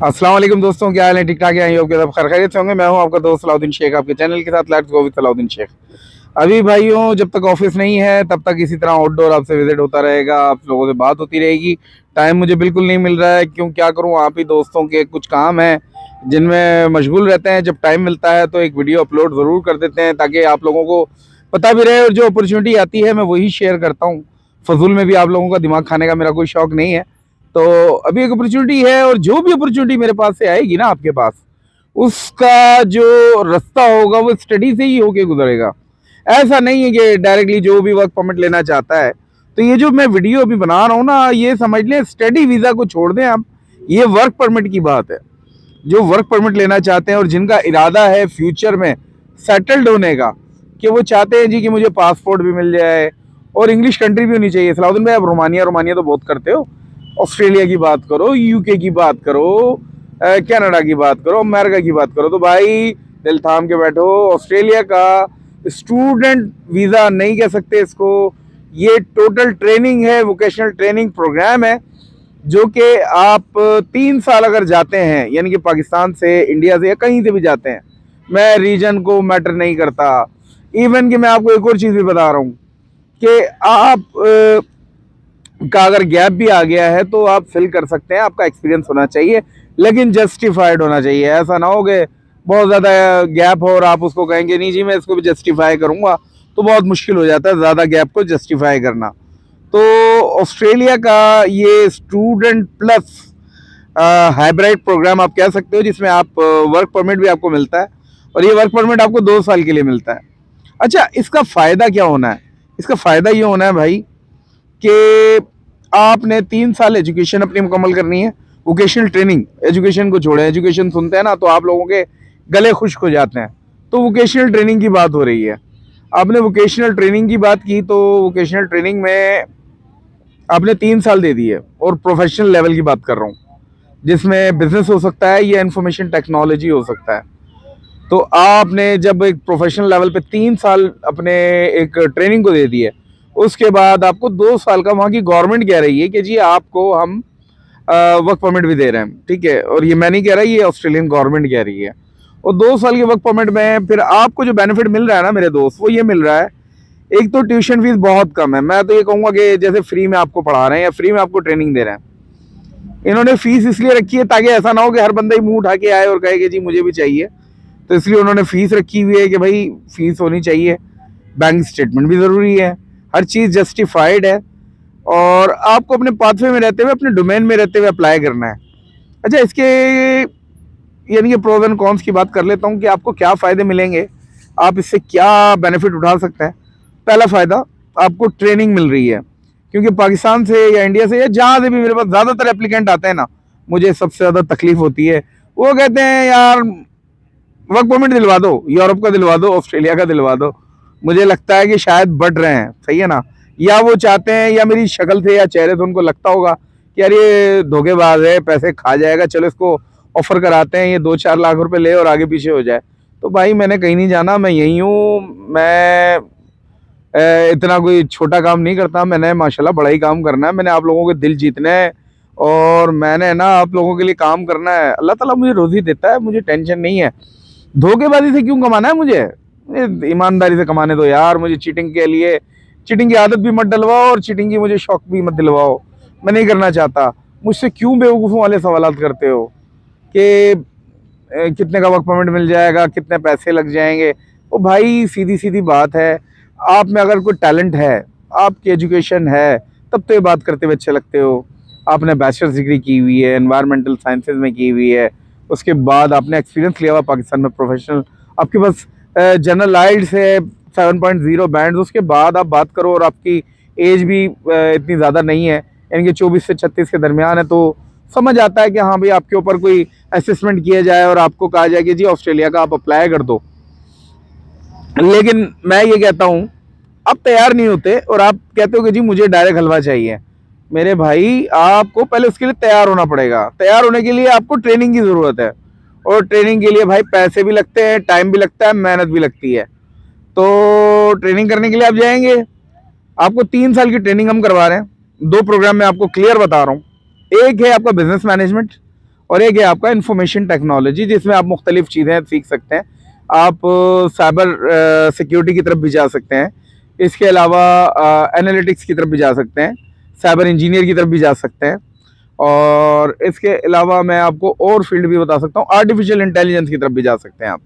अस्सलाम वालेकुम दोस्तों, क्या हाल है? ठीक ठाक है? आई होप के सब खैर खैरियत से होंगे। मैं हूं आपका दोस्त सलाउद्दीन शेख, आपके चैनल के साथ let's go with Salahuddin Shaikh. अभी भाइयों, जब तक ऑफिस नहीं है तब तक इसी तरह आउटडोर आपसे विजिट होता रहेगा, आप लोगों से बात होती रहेगी। टाइम मुझे बिल्कुल नहीं मिल रहा है, क्यों क्या करूं, आप ही दोस्तों के कुछ काम हैं जिनमें मशगूल रहते हैं। जब टाइम मिलता है तो एक वीडियो अपलोड ज़रूर कर देते हैं ताकि आप लोगों को पता भी रहे, और जो अपॉर्चुनिटी आती है मैं वही शेयर करता हूँ। फजूल में भी आप लोगों का दिमाग खाने का मेरा कोई शौक नहीं है। तो अभी एक अपॉर्चुनिटी है, और जो भी अपॉर्चुनिटी मेरे पास से आएगी ना आपके पास, उसका जो रास्ता होगा वो स्टडी से ही होके गुजरेगा। ऐसा नहीं है कि डायरेक्टली जो भी वर्क परमिट लेना चाहता है। तो ये जो मैं वीडियो अभी बना रहा हूँ ना, ये समझ लें स्टडी वीज़ा को छोड़ दें आप, ये वर्क परमिट की बात है। जो वर्क परमिट लेना चाहते हैं और जिनका इरादा है फ्यूचर में सेटल्ड होने का, कि वो चाहते हैं जी कि मुझे पासपोर्ट भी मिल जाए और इंग्लिश कंट्री भी होनी चाहिए। सलाउद्दीन भाई, आप रोमानिया रोमानिया तो बहुत करते हो, ऑस्ट्रेलिया की बात करो, यूके की बात करो, कनाडा की बात करो, अमेरिका की बात करो, तो भाई दिल थाम के बैठो। ऑस्ट्रेलिया का स्टूडेंट वीज़ा नहीं कह सकते इसको, ये टोटल ट्रेनिंग है, वोकेशनल ट्रेनिंग प्रोग्राम है, जो कि आप 3 साल अगर जाते हैं, यानी कि पाकिस्तान से, इंडिया से या कहीं से भी जाते हैं, मैं रीजन को मैटर नहीं करता। इवन कि मैं आपको एक और चीज़ भी बता रहा हूँ कि आप का अगर गैप भी आ गया है तो आप फिल कर सकते हैं। आपका एक्सपीरियंस होना चाहिए, लेकिन जस्टिफाइड होना चाहिए। ऐसा ना हो कि बहुत ज़्यादा गैप हो और आप उसको कहेंगे नहीं जी मैं इसको भी जस्टिफाई करूँगा, तो बहुत मुश्किल हो जाता है ज़्यादा गैप को जस्टिफाई करना। तो ऑस्ट्रेलिया का ये स्टूडेंट प्लस हाइब्रिड प्रोग्राम आप कह सकते हो, जिसमें आप वर्क परमिट भी आपको मिलता है, और ये वर्क परमिट आपको 2 साल के लिए मिलता है। अच्छा, इसका फ़ायदा क्या होना है? इसका फ़ायदा ये होना है भाई कि आपने 3 साल एजुकेशन अपनी मुकम्मल करनी है। वोकेशनल ट्रेनिंग, एजुकेशन को छोड़े, एजुकेशन सुनते हैं ना तो आप लोगों के गले खुश्क हो जाते हैं। तो वोकेशनल ट्रेनिंग की बात हो रही है। आपने वोकेशनल ट्रेनिंग की बात की, तो वोकेशनल ट्रेनिंग में आपने 3 साल दे दिए, और प्रोफेशनल लेवल की बात कर रहा हूँ, जिसमें बिजनेस हो सकता है या इंफॉर्मेशन टेक्नोलॉजी हो सकता है। तो आपने जब एक प्रोफेशनल लेवल पे 3 साल अपने एक ट्रेनिंग को दे दी है, उसके बाद आपको 2 साल का वहाँ की गवर्नमेंट कह रही है कि जी आपको हम वर्क परमिट भी दे रहे हैं, ठीक है। और ये मैं नहीं कह रहा, ये ऑस्ट्रेलियन गवर्नमेंट कह रही है। और 2 साल के वर्क परमिट में फिर आपको जो बेनिफिट मिल रहा है ना मेरे दोस्त, वो ये मिल रहा है। एक तो ट्यूशन फीस बहुत कम है, मैं तो ये कहूँगा कि जैसे फ्री में आपको पढ़ा रहे हैं या फ्री में आपको ट्रेनिंग दे रहे हैं। इन्होंने फीस इसलिए रखी है ताकि ऐसा ना हो कि हर बंदा ही मुंह उठा के आए और कहे कि जी मुझे भी चाहिए। तो इसलिए उन्होंने फीस रखी हुई है कि भाई फीस होनी चाहिए, बैंक स्टेटमेंट भी ज़रूरी है, हर चीज़ जस्टिफाइड है, और आपको अपने पाथवे में रहते हुए, अपने डोमेन में रहते हुए अप्लाई करना है। अच्छा, इसके यानी कि प्रोज एंड कॉन्स की बात कर लेता हूँ कि आपको क्या फ़ायदे मिलेंगे, आप इससे क्या बेनिफिट उठा सकते हैं। पहला फ़ायदा, आपको ट्रेनिंग मिल रही है, क्योंकि पाकिस्तान से या इंडिया से या जहाँ से भी मेरे पास ज़्यादातर एप्लीकेंट आते हैं ना, मुझे सबसे ज़्यादा तकलीफ होती है, वो कहते हैं यार वर्क परमिट दिलवा दो, यूरोप का दिलवा दो, ऑस्ट्रेलिया का दिलवा दो। मुझे लगता है कि शायद बढ़ रहे हैं, सही है ना, या वो चाहते हैं, या मेरी शक्ल से या चेहरे से उनको लगता होगा कि यार ये धोखेबाज है, पैसे खा जाएगा, चलो इसको ऑफर कराते हैं, ये 2-4 लाख रुपए ले और आगे पीछे हो जाए। तो भाई मैंने कहीं नहीं जाना, मैं यहीं हूँ। मैं इतना कोई छोटा काम नहीं करता, मैंने माशाल्लाह बड़ा ही काम करना है। मैंने आप लोगों के दिल जीतने हैं, और मैंने ना आप लोगों के लिए काम करना है। अल्लाह ताला मुझे रोज़ी देता है, मुझे टेंशन नहीं है। धोखेबाजी से क्यों कमाना है मुझे, ईमानदारी से कमाने दो यार। मुझे चीटिंग के लिए, चीटिंग की आदत भी मत डलवाओ, और चीटिंग की मुझे शौक भी मत दिलवाओ, मैं नहीं करना चाहता। मुझसे क्यों बेवकूफ़ों वाले सवाल करते हो कि कितने का वर्क परमिट मिल जाएगा, कितने पैसे लग जाएंगे। वो भाई सीधी सीधी बात है, आप में अगर कोई टैलेंट है, आपकी एजुकेशन है, तब तो ये बात करते हुए अच्छे लगते हो। आपने बैचलर्स डिग्री की हुई है, एनवायरमेंटल साइंसेज में की हुई है, उसके बाद आपने एक्सपीरियंस लिया हुआ पाकिस्तान में प्रोफेशनल, आपके पास जनरल आइल्स है 7.0 बैंड, उसके बाद आप बात करो, और आपकी एज भी इतनी ज़्यादा नहीं है, यानी कि 24 से 36 के दरमियान है। तो समझ आता है कि हाँ भाई आपके ऊपर कोई असेसमेंट किया जाए और आपको कहा जाए कि जी ऑस्ट्रेलिया का आप अप्लाई कर दो। लेकिन मैं ये कहता हूँ, आप तैयार नहीं होते और आप कहते हो कि जी मुझे डायरेक्ट हलवा चाहिए। मेरे भाई, आपको पहले उसके लिए तैयार होना पड़ेगा। तैयार होने के लिए आपको ट्रेनिंग की ज़रूरत है, और ट्रेनिंग के लिए भाई पैसे भी लगते हैं, टाइम भी लगता है, मेहनत भी लगती है। तो ट्रेनिंग करने के लिए आप जाएंगे, आपको 3 साल की ट्रेनिंग हम करवा रहे हैं। 2 प्रोग्राम में आपको क्लियर बता रहा हूँ। एक है आपका बिजनेस मैनेजमेंट, और एक है आपका इंफॉर्मेशन टेक्नोलॉजी, जिसमें आप मुख्तलिफ चीज़ें सीख सकते हैं। आप साइबर सिक्योरिटी की तरफ भी जा सकते हैं, इसके अलावा एनालिटिक्स की तरफ भी जा सकते हैं, साइबर इंजीनियर की तरफ भी जा सकते हैं, और इसके अलावा मैं आपको और फील्ड भी बता सकता हूँ, आर्टिफिशियल इंटेलिजेंस की तरफ भी जा सकते हैं आप।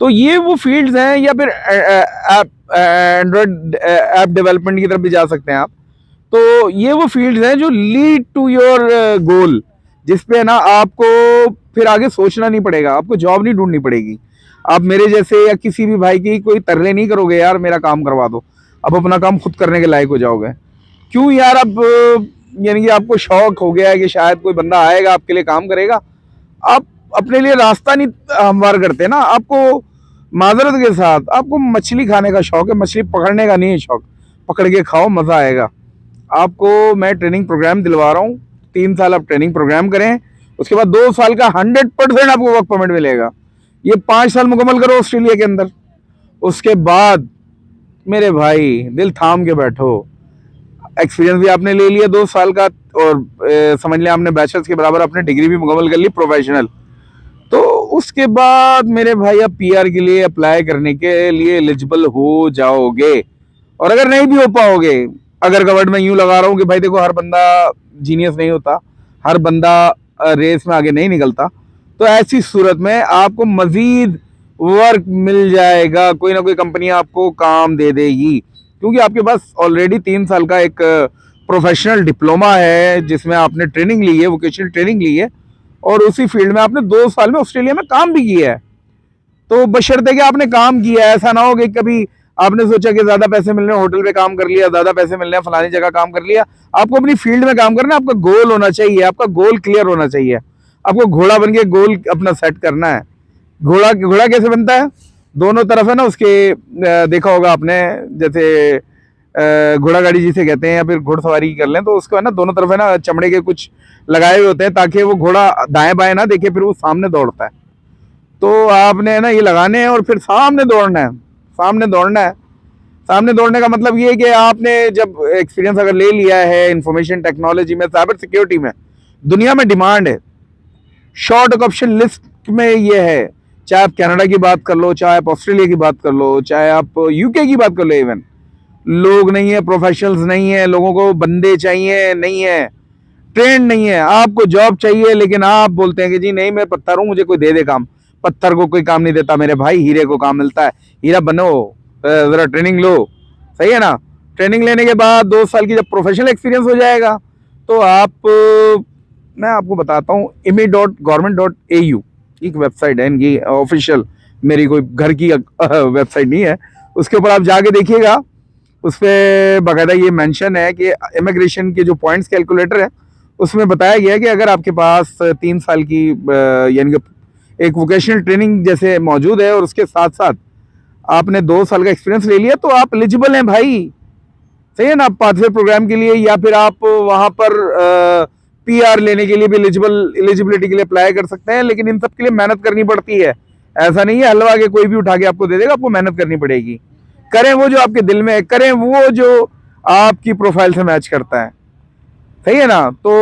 तो ये वो फील्ड्स हैं, या फिर एंड्रॉयड ऐप डेवलपमेंट की तरफ भी जा सकते हैं आप। तो ये वो फील्ड्स हैं जो लीड टू योर गोल, जिसपे ना आपको फिर आगे सोचना नहीं पड़ेगा, आपको जॉब नहीं ढूंढनी पड़ेगी। आप मेरे जैसे या किसी भी भाई की कोई तरले नहीं करोगे यार मेरा काम करवा दो, अब अपना काम खुद करने के लायक हो जाओगे। क्यों यार, अब यानी कि आपको शौक हो गया है कि शायद कोई बंदा आएगा आपके लिए काम करेगा, आप अपने लिए रास्ता नहीं हमवार करते ना। आपको माजरत के साथ आपको मछली खाने का शौक है, मछली पकड़ने का नहीं है शौक। पकड़ के खाओ, मज़ा आएगा। आपको मैं ट्रेनिंग प्रोग्राम दिलवा रहा हूँ, 3 साल आप ट्रेनिंग प्रोग्राम करें, उसके बाद 2 साल का 100% आपको वर्क परमिट मिलेगा। ये 5 साल मुकम्मल करो ऑस्ट्रेलिया के अंदर, उसके बाद मेरे भाई दिल थाम के बैठो। एक्सपीरियंस भी आपने ले लिया 2 साल का, और समझ लें आपने बैचलर्स के बराबर अपने डिग्री भी मुकम्मल कर ली प्रोफेशनल। तो उसके बाद मेरे भाई आप पीआर के लिए अप्लाई करने के लिए एलिजिबल हो जाओगे। और अगर नहीं भी हो पाओगे, अगर गवर्नमेंट में यूं लगा रहा हूँ कि भाई देखो हर बंदा जीनियस नहीं होता, हर बंदा रेस में आगे नहीं निकलता, तो ऐसी सूरत में आपको मजीद वर्क मिल जाएगा, कोई ना कोई कंपनी आपको काम दे देगी, क्योंकि आपके पास ऑलरेडी 3 साल का एक प्रोफेशनल डिप्लोमा है, जिसमें आपने ट्रेनिंग ली है, वोकेशनल ट्रेनिंग ली है, और उसी फील्ड में आपने 2 साल में ऑस्ट्रेलिया में काम भी किया है। तो बशर्ते कि आपने काम किया है, ऐसा ना हो कि कभी आपने सोचा कि ज्यादा पैसे मिल रहे हैं, होटल पे काम कर लिया, ज्यादा पैसे मिल रहे हैं, फलानी जगह काम कर लिया। आपको अपनी फील्ड में काम करना है, आपका गोल होना चाहिए, आपका गोल क्लियर होना चाहिए। आपको घोड़ा बन के गोल अपना सेट करना है। घोड़ा घोड़ा कैसे बनता है, दोनों तरफ है ना उसके, देखा होगा आपने, जैसे घोड़ा गाड़ी जिसे कहते हैं, या फिर घुड़सवारी कर लें, तो उसको है ना दोनों तरफ है ना चमड़े के कुछ लगाए हुए होते हैं, ताकि वो घोड़ा दाएं बाएं ना देखे, फिर वो सामने दौड़ता है। तो आपने है ना ये लगाने हैं और फिर सामने दौड़ना है, सामने दौड़ना है। सामने दौड़ने का मतलब ये है कि आपने जब एक्सपीरियंस अगर ले लिया है इंफॉर्मेशन टेक्नोलॉजी में, साइबर सिक्योरिटी में, दुनिया में डिमांड है, शॉर्ट ऑप्शन लिस्ट में ये है। चाहे आप कनाडा की बात कर लो, चाहे आप ऑस्ट्रेलिया की बात कर लो, चाहे आप यूके की बात कर लो, इवन लोग नहीं है, प्रोफेशनल्स नहीं है, लोगों को बंदे चाहिए नहीं है, ट्रेंड नहीं है, आपको जॉब चाहिए, लेकिन आप बोलते हैं कि जी नहीं मैं पत्थर हूं, मुझे कोई दे दे काम। पत्थर को कोई काम नहीं देता मेरे भाई, हीरे को काम मिलता है। हीरा बनो, जरा ट्रेनिंग लो, सही है ना। ट्रेनिंग लेने के बाद 2 साल की जब प्रोफेशनल एक्सपीरियंस हो जाएगा, तो आप मैं आपको बताता हूँ, imi.government.au एक वेबसाइट है इनकी ऑफिशियल, मेरी कोई घर की वेबसाइट नहीं है। उसके ऊपर आप जाके देखिएगा, उस पर बाकायदा ये मेंशन है कि इमिग्रेशन के जो पॉइंट्स कैलकुलेटर है, उसमें बताया गया है कि अगर आपके पास 3 साल की यानी कि एक वोकेशनल ट्रेनिंग जैसे मौजूद है, और उसके साथ साथ आपने 2 साल का एक्सपीरियंस ले लिया, तो आप एलिजिबल हैं भाई, सही है ना, पाथवे प्रोग्राम के लिए, या फिर आप वहां पर पीआर लेने के लिए भी एलिजिबिलिटी के लिए अप्लाई कर सकते हैं। लेकिन इन सब के लिए मेहनत करनी पड़ती है, ऐसा नहीं है हलवा के कोई भी उठा के आपको दे देगा, आपको मेहनत करनी पड़ेगी। करें वो जो आपके दिल में है, करें वो जो आपकी प्रोफाइल से मैच करता है, सही है ना। तो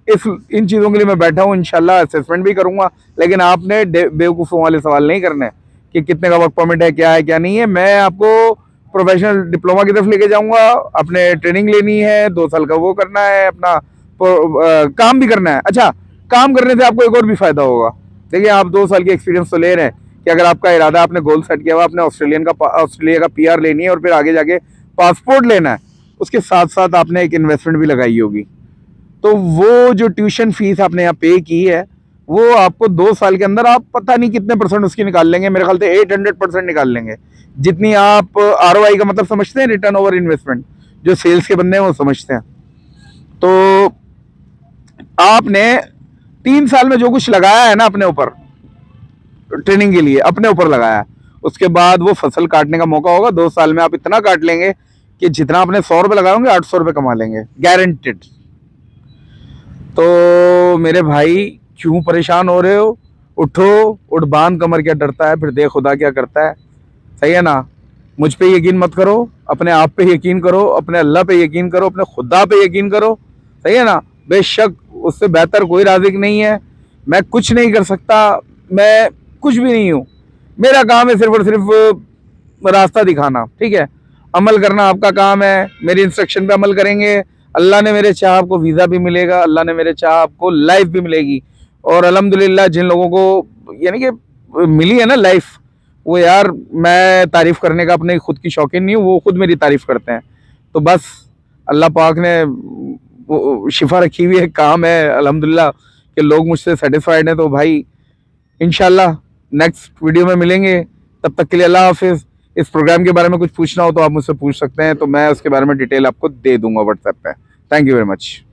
इन चीज़ों के लिए मैं बैठा हूँ, इंशाल्लाह असेसमेंट भी करूँगा, लेकिन आपने बेवकूफ़ों वाले सवाल नहीं करने कि कितने का वर्क परमिट है, क्या नहीं है। मैं आपको प्रोफेशनल डिप्लोमा की तरफ लेके जाऊँगा, अपने ट्रेनिंग लेनी है, 2 साल का वो करना है, अपना काम भी करना है। अच्छा, काम करने से आपको एक और भी फ़ायदा होगा। देखिए, आप 2 साल की एक्सपीरियंस तो ले रहे हैं कि अगर आपका इरादा, आपने गोल सेट किया हुआ, आपने ऑस्ट्रेलिया का पीआर लेनी है और फिर आगे जाके पासपोर्ट लेना है, उसके साथ साथ आपने एक इन्वेस्टमेंट भी लगाई होगी। तो वो जो ट्यूशन फीस आपने यहाँ पे की है, वो आपको 2 साल के अंदर आप पता नहीं कितने % उसकी निकाल लेंगे, मेरे ख्याल से 800% निकाल लेंगे। जितनी आप ROI का मतलब समझते हैं, रिटर्न ओवर इन्वेस्टमेंट, जो सेल्स के बंदे हैं वो समझते हैं। तो आपने 3 साल में जो कुछ लगाया है ना अपने ऊपर, ट्रेनिंग के लिए अपने ऊपर लगाया है, उसके बाद वो फसल काटने का मौका होगा। 2 साल में आप इतना काट लेंगे कि जितना आपने 100 रुपये लगाए होंगे, 800 रुपये कमा लेंगे, गारंटेड। तो मेरे भाई क्यों परेशान हो रहे हो, उठो, उठ बांध कमर, क्या डरता है, फिर देख खुदा क्या करता है, सही है ना। मुझ पे यकीन मत करो, अपने आप पे यकीन करो, अपने अल्लाह पे यकीन करो, अपने खुदा पे यकीन करो, सही है ना। बेशक उससे बेहतर कोई राज़िक नहीं है मैं कुछ नहीं कर सकता, मैं कुछ भी नहीं हूँ। मेरा काम है सिर्फ और सिर्फ रास्ता दिखाना, ठीक है। अमल करना आपका काम है, मेरी इंस्ट्रक्शन पे अमल करेंगे, अल्लाह ने मेरे चाह आपको वीज़ा भी मिलेगा, अल्लाह ने मेरे चाह आपको लाइफ भी मिलेगी। और अल्हम्दुलिल्लाह जिन लोगों को यानी कि मिली है ना लाइफ, वो यार मैं तारीफ़ करने का अपने खुद की शौकीन नहीं हूँ, वो खुद मेरी तारीफ़ करते हैं। तो बस अल्लाह पाक ने शिफा रखी हुई है, काम है अल्हम्दुलिल्लाह कि लोग मुझसे सेटिस्फाइड हैं। तो भाई इंशाल्लाह नेक्स्ट वीडियो में मिलेंगे, तब तक के लिए अल्लाह हाफिज़। इस प्रोग्राम के बारे में कुछ पूछना हो तो आप मुझसे पूछ सकते हैं, तो मैं उसके बारे में डिटेल आपको दे दूंगा व्हाट्सएप पे। Thank you very much.